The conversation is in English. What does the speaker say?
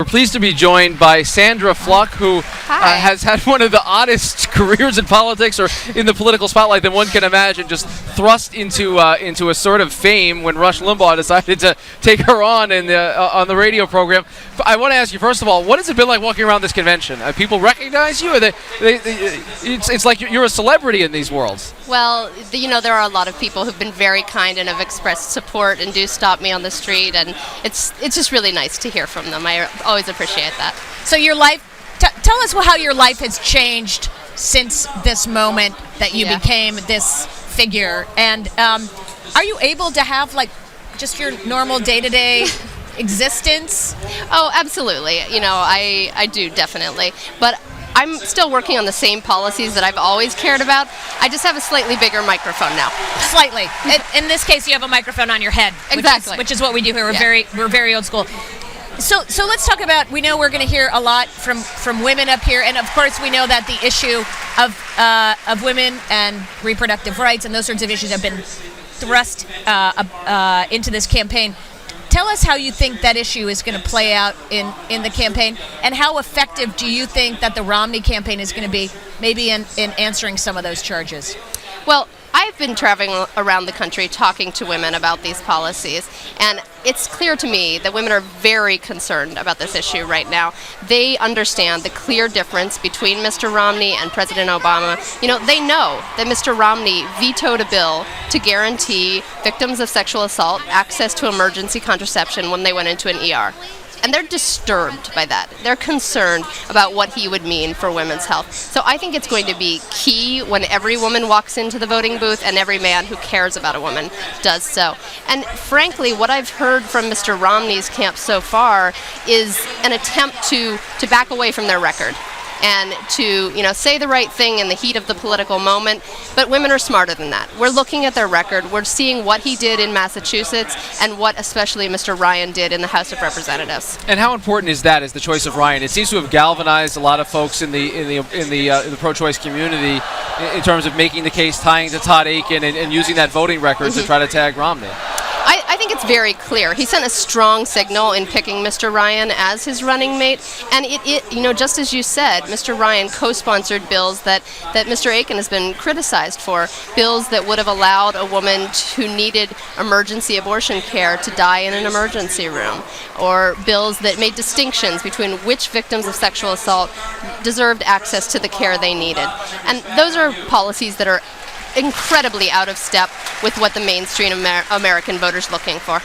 pleased to be joined by Sandra Fluke, who has had one of the oddest careers in politics or in the political spotlight that one can imagine, just thrust into a sort of fame when Rush Limbaugh decided to take her on on the radio program. I want to ask you, first of all, what has it been like walking around this convention? People recognize you? Or it's like you're a celebrity in these worlds. Well, there are a lot of people who've been very kind and have expressed support and do stop me on the street, and it's just really nice to hear from them. I always appreciate that. So your life, tell us how your life has changed since this moment that you became this figure, and are you able to have just your normal day-to-day existence? Oh, absolutely. I do, definitely. But I'm still working on the same policies that I've always cared about. I just have a slightly bigger microphone now. Slightly. In this case, you have a microphone on your head. Exactly. Which is what we do here. We're very old school. So let's talk about, we know we're going to hear a lot from women up here, and of course we know that the issue of women and reproductive rights and those sorts of issues have been thrust into this campaign. Tell us how you think that issue is going to play out in the campaign, and how effective do you think that the Romney campaign is going to be maybe in answering some of those charges? Well, I've been traveling around the country talking to women about these policies, and it's clear to me that women are very concerned about this issue right now. They understand the clear difference between Mr. Romney and President Obama. They know that Mr. Romney vetoed a bill to guarantee victims of sexual assault access to emergency contraception when they went into an ER. And they're disturbed by that. They're concerned about what he would mean for women's health. So I think it's going to be key when every woman walks into the voting booth and every man who cares about a woman does so. And frankly, what I've heard from Mr. Romney's camp so far is an attempt to back away from their record and to say the right thing in the heat of the political moment. But women are smarter than that. We're looking at their record. We're seeing what he did in Massachusetts and what especially Mr. Ryan did in the House of Representatives. And how important is that, as the choice of Ryan? It seems to have galvanized a lot of folks in the pro-choice community in terms of making the case, tying to Todd Akin and using that voting record to try to tag Romney. I think it's very clear. He sent a strong signal in picking Mr. Ryan as his running mate, and it just as you said, Mr. Ryan co-sponsored bills that Mr. Akin has been criticized for, bills that would have allowed a woman who needed emergency abortion care to die in an emergency room, or bills that made distinctions between which victims of sexual assault deserved access to the care they needed. And those are policies that are incredibly out of step with what the mainstream American voter's looking for.